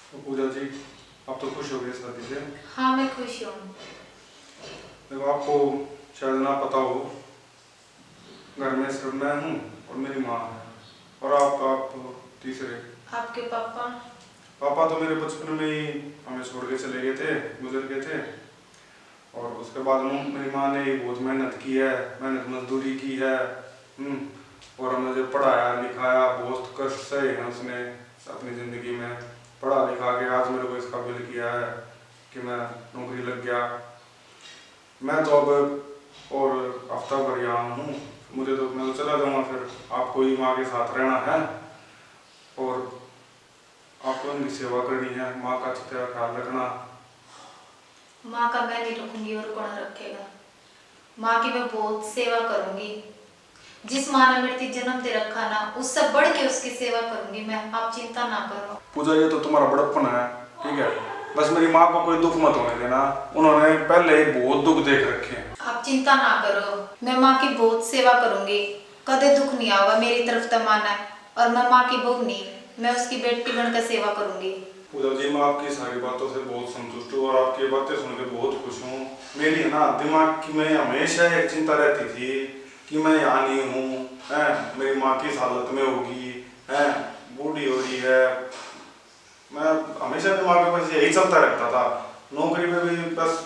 तो पूजा जी, आप तो खुश हो गए शादी से। हाँ मैं खुश हूँ। देखो, आपको शायद ना पता हो, घर में सिर्फ मैं हूँ और मेरी माँ है, और आप तीसरे। आपके पापा? पापा तो मेरे बचपन में ही हमें छोड़ के चले गए थे, गुजर गए थे। और उसके बाद मेरी माँ ने बहुत मेहनत की है, मेहनत मजदूरी की है। और हमें जो पढ़ाया लिखाया, बहुत कष्ट सहे हैं उसने अपनी ज़िंदगी में। पढ़ा लिखा के आज मेरे को इस काबिल किया है कि मैं नौकरी लग गया। मैं तो अब और हफ्ता भर यहाँ हूँ, मुझे तो मैं तो चला जाऊँगा। फिर आपको ही माँ के साथ रहना है और आपको उनकी सेवा करनी है, माँ का अच्छी तरह ख्याल रखना। माँ का मैं नहीं रखूंगी और कौन रखेगा? माँ की मैं बहुत सेवा करूंगी। जिस माँ ने मेरे जन्म दे रखा ना, उससे बढ़ के उसकी सेवा करूंगी मैं। आप चिंता ना करो। पूजा, ये तो तुम्हारा बड़प्पन है, ठीक है। बस मेरी माँ को कोई दुख मत होने देना, उन्होंने पहले ही बहुत दुख देख रखे हैं। आप चिंता ना करो, मैं माँ की बहुत सेवा करूंगी। कदे दुख नहीं आएगा, मेरी तरफ तो माना है। और मैं माँ की बहू नहीं, मैं उसकी बेटी बनकर सेवा करूंगी। पूजा जी, मैं आपकी सारी बातों से बहुत संतुष्ट हूँ और आपकी बातें सुनकर बहुत खुश हूँ। मेरी ना दिमाग की में हमेशा एक चिंता रहती थी कि मैं यहाँ नहीं हूँ, मेरी माँ किस हालत में होगी, बूढ़ी हो रही है। मैं हमेशा दिमाग में बस यही चलता रहता था। नौकरी में भी बस,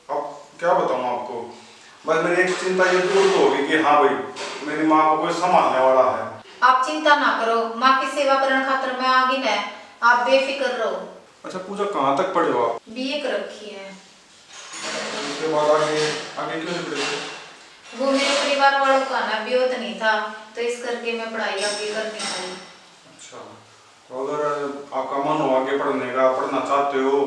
अब क्या बताऊँ आपको, बस मेरी एक चिंता ये दूर तो होगी कि हाँ भाई, मेरी माँ को कोई संभालने वाला है। आप चिंता ना करो, माँ की सेवा करने खातिर मैं आगे न, आप बेफिक्र रहो। अच्छा पूजा, कहाँ तक पढ़े हो आप? बीए कर रखी है। उसके बाद आगे आगे क्यों नहीं पढ़े थे? वो मेरे परिवार वालों का ना विरोध नहीं था, तो इस करके मैं पढ़ाई आगे कर नहीं पाई। अच्छा, तो अगर आपका मन हो आगे पढ़ने का, पढ़ना चाहते हो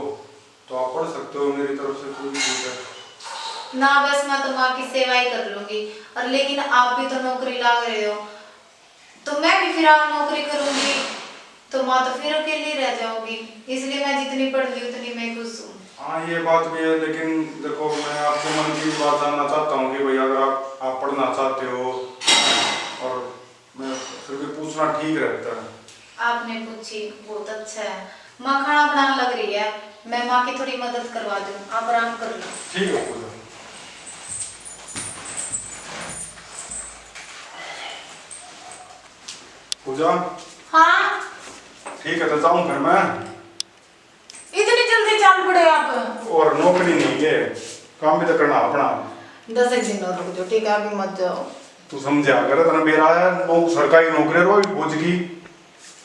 तो आप पढ़ सकते हो, मेरी तरफ से कोई छूट है ना। बस मैं तो माँ की सेवा ही कर लूंगी। और लेकिन आप भी तो नौकरी लग रहे हो, तो मैं भी फिर आप नौकरी करूंगी तो माँ तो फिर अकेली रह जाऊंगी। इसलिए मैं जितनी पढ़ ली उतनी मैं खुश हूँ। हाँ, ये बात भी है, लेकिन देखो, मैं आपके मन की बात जानना चाहता हूँ कि भाई अगर आप पढ़ना चाहते हो, और मैं फिर भी पूछना ठीक रहता है। आपने पूछी, बहुत अच्छा है। माँ खाना बनाने लग रही है, मैं माँ की थोड़ी मदद करवा दूँ, आप आराम कर लो। ठीक है पूजा। पूजा, हाँ ठीक है तो जाऊँ फिर मैं। इतनी जल्दी चल पड़े आप? और नौकरी नहीं है, काम भी तो करना अपना। 10 एक दिन और रुक जाओ, ठीक है? अभी मत जाओ। तू समझा कर, तेरा मेरा है सरकारी नौकरी रो पहुंच गई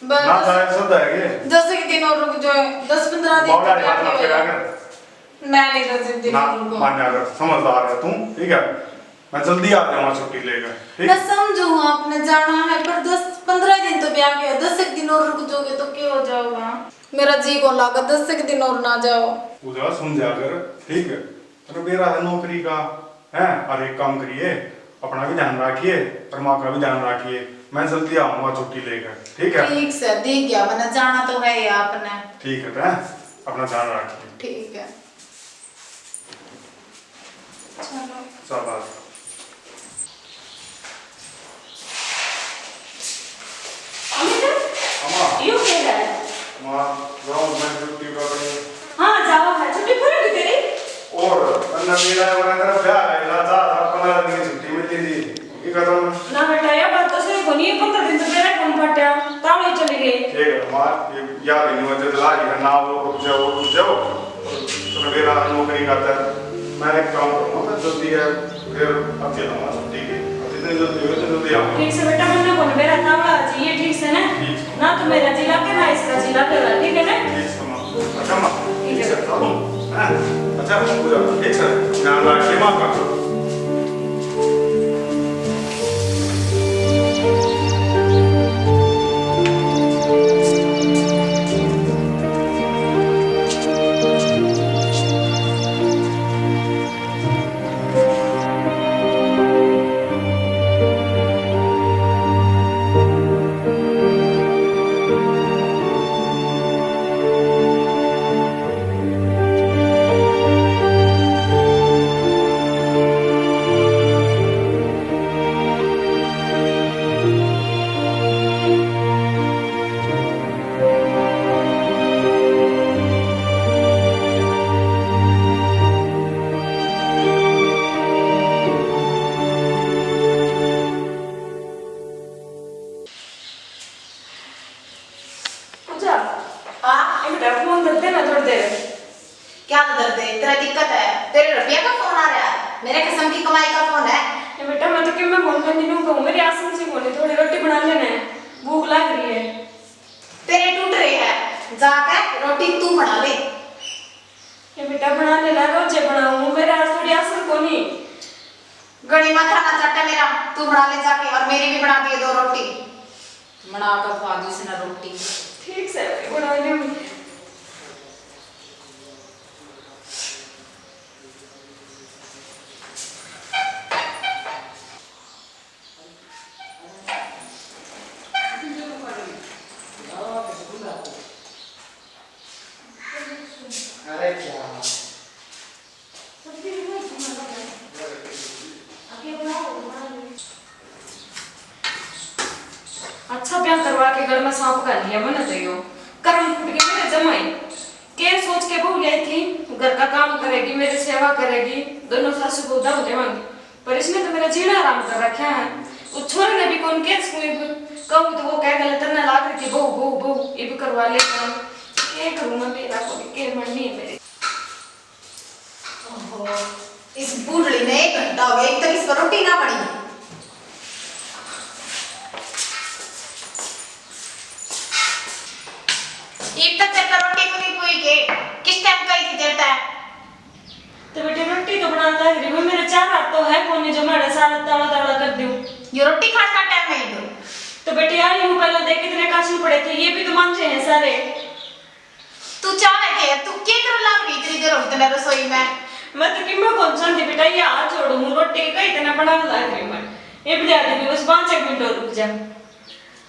ना, जाए सब है 10 एक दिन और रुक जाओ, 10-15 दिन मौला तक हाथ ना आके फेरा हो। कर मैं नहीं 10 एक दिन ना, और रुको। मान जा, समझदार है तू, ठीक है। मैं जल्दी आ जाऊंगा छुट्टी लेकर, ठीक। मैं समझू आपने जाना है, पर 10-15 दिन तो ब्याह के 10 एक दिन और रुक जाओगे तो क्या हो जाओगा? मेरा जी को लगा 10 एक दिन और ना जाओ। पूजा समझा कर, ठीक है। तो मेरा है नौकरी का, है, और एक काम करिए, अपना भी ध्यान रखिए और माँ का भी ध्यान रखिए। मैं जल्दी आऊंगा छुट्टी लेकर, ठीक है। ठीक से देख गया, मैंने जाना तो है ही आपने। ठीक है, तो अपना ध्यान रखिए। ठीक है, चलो। शाबाश। यू क्या है? माँ, जाओ मैं छुट्टी कर रही हूँ। हाँ जाओ है, छुट्टी पूरी भी तेरी? और अन्ना मेरा वाला तरफ क्या है, राजा 15 दिन की छुट्टी मिलती थी, ये खत्म। ना बेटा ये बात तो सही बनी है, 15 दिन तो मेरा कम फटा ताऊ ही चली गई। ठीक है माँ, ये याद नहीं हुआ जब लाई है ना, वो रुक जाओ तो मेरा नौकरी करता है। मैं एक काम करूँगा, मैं जल्दी है फिर अब चलूँगा छुट्टी की, जितनी जल्दी हो उतनी जल्दी आऊँगा। ठीक से बेटा, बनना कौन मेरा तावड़ा चाहिए, ठीक से ना? ना तो मेरा जिला के ना इसका जिला के, ठीक है ना? ठीक है माँ, अच्छा माँ, ठीक है। अच्छा पूजा, ठीक है, ध्यान रखिए माँ का। बेटा फोन कर देना थोड़ी देर। क्या दर्द है तेरा? दिक्कत है? तेरे रुपया का फोन आ रहा है? मेरे कसम की कमाई का फोन है। ये बेटा मैं तो कि मैं फोन करनी नहीं कहूँ, मेरी आसन से बोले थोड़ी रोटी बना लेना है, भूख लग रही है। तेरे टूट रहे हैं, जाकर रोटी तू बना ले। ये बेटा बना ले ला, रोजे बनाऊँ, मेरे आज थोड़ी आसन को नहीं। गड़ी माथा ना चटा मेरा, तू बना ले जाके, और मेरी भी बना दिए 2 रोटी। बना कर खा दी इसने रोटी। ठीक से बना लूँ। अरे क्या अच्छा ब्याह करवा के घर में सांप कर लिया मैंने तो यो कर्म फूट के मेरे जमाई के सोच के भूल गई थी घर का काम करेगी, मेरी सेवा करेगी, दोनों सासू को दम देवांगी, पर इसने तो मेरा जीना आराम कर रखा है। उस छोरे ने भी कौन केस कहूँ तो वो कह गलत ना लाग रही थी, बहू बहू बहू ये भी करवा ले काम के करूँ मैं, मेरा कोई के मन नहीं है मेरे। ओहो, इस बूढ़ड़ी ने 1 घंटा हो गया, एक तक इस पर रोटी ना पड़ी। एक तक तेरे पर रोटी को नहीं पुई के किस टाइम कही थी देता है? तो बेटे रोटी तो बनाना लग रही है, मेरे 4 हाथ तो है कौन जो मेरा सारा ताड़ा ताड़ा कर दूं। ये रोटी खाने का टाइम नहीं दो। तो बेटे आई हूँ पहले देख कितने काशी पड़े थे, ये भी तो मांझे हैं सारे। तू चाहे के तू क्या कर लाग रही इतनी देर होती तेरे रसोई में? मैं तो किम्मा कौन सा बेटा ये आज छोड़ू रोटी का इतना बनाने लग रही मैं, ये भी आदमी बस 5 मिनट और रुक जा।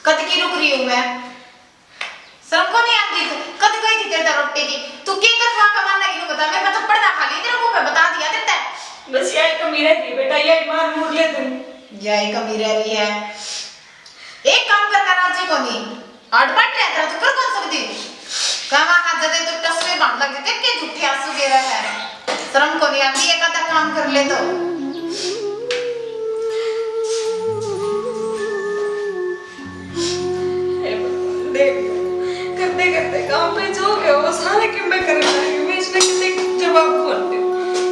कद की रुक रही हूँ मैं? शर्म को नहीं आती? कद गई थी तेरे रोटी की? तू क्या कर खा का मानना ही बता, मैं थप्पड़ ना खा ली तेरे मुंह पे बता दिया देता है। बस यही कमी रहती बेटा, यही मार मूर ले तुम। यही कमी रह रही है। एक काम करना राजी को नहीं अड़बट रहता तो कर कौन सकती कमा हाथ जदे तो तस्वीर बांध लग जाते के झूठे आंसू गिर रहे हैं। शर्म को नहीं आती एक आधा काम कर ले तो। देख करते करते काम पे जो गए वो सारे कि मैं करने लगी, मैं इसने कितने जवाब बोल दूं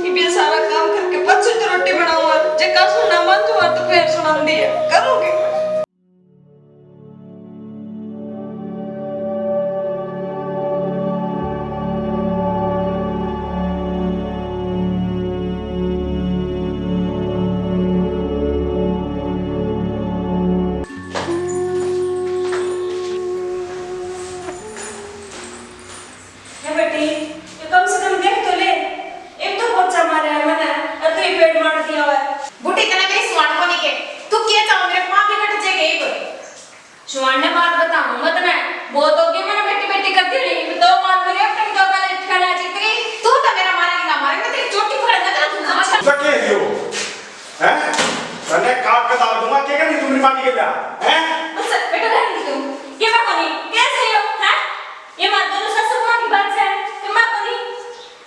कि ये सारा काम करके 5 रोटी बनाऊं और जे का सुना मन जो तो फिर सुना दिया करूंगी। सुवर्ण बात बताऊं मत मैं बहुत हो गई मैंने बेटी बेटी करती रही तो मार मेरे अपने तो वाले ठिकाना जीत गई। तू तो मेरा मारेगी ना मारेगी तेरी चोटी पकड़ना तेरा तू समझ क्या कह रही हो हैं? तने काट के डाल दूंगा, क्या करनी तुम्हारी मां की गया हैं? बस बेटा रहने दो, ये मैं कोनी कैसे हो हैं? ये मार दो ससुर मां की बात है कि मैं कोनी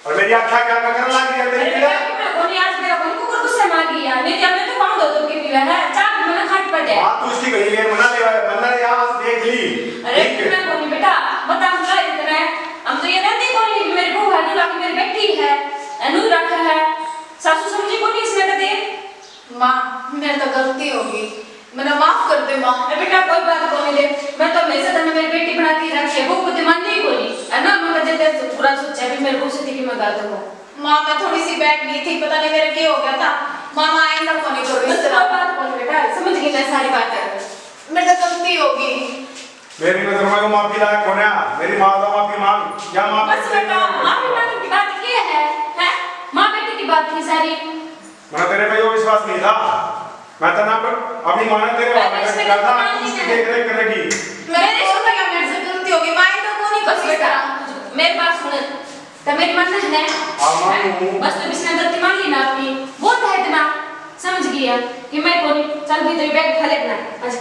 और मेरी आंखें क्या करने लगी है मेरी क्या? मैं कोनी आज मेरा कोनी कुकुर गुस्से मार गया नहीं तो मैं तो पांव दो की पीवा है चार मैंने खाट पर जाए। हां तू इसकी गई ले मना ले मना ले आज देख ली। अरे मैं कोनी बेटा बता मुझे इतना हम तो ये रहते कोनी कि मेरी बहू है ना कि मेरी बेटी है अनु रखा है सासू समझी कोनी इसने कदे। मां मेरे तो गलती होगी मैंने माफ कर दे मां। बेटा कोई बात कोनी दे मैं तो हमेशा तने मेरी बेटी बनाती रखी है वो खुद मानती कोनी है ना मैं कदे ते पूरा सोचा भी मेरे को से थी कि मैं गाता हूं। मां मैं थोड़ी सी बैठ गई थी पता नहीं मेरे क्या हो गया था। मामा आइंदा को नहीं करो इस तरह बात बोल बेटा समझ गई मैं सारी बात है मेरे तो गलती होगी। मेरी नजर में वो माफी लायक कौन है? मेरी मां का माफी मांग या मां बस बेटा माफी मांगने की बात क्या है हैं मां बेटी की बात थी सारी। मैं तेरे पे वो विश्वास नहीं था, मैं तो ना अपनी मां ने तेरे बारे में कहा था उसकी देख रेख करेगी। मेरे को तो मेरे से गलती होगी मां तो को नहीं बस बेटा मेरी बात सुन तो मेरी मन में है बस तो इसने गलती मान ली ना अपनी वो था इतना समझ गया कि मैं कोनी चल भी तेरी बैग खा लेना अच्छा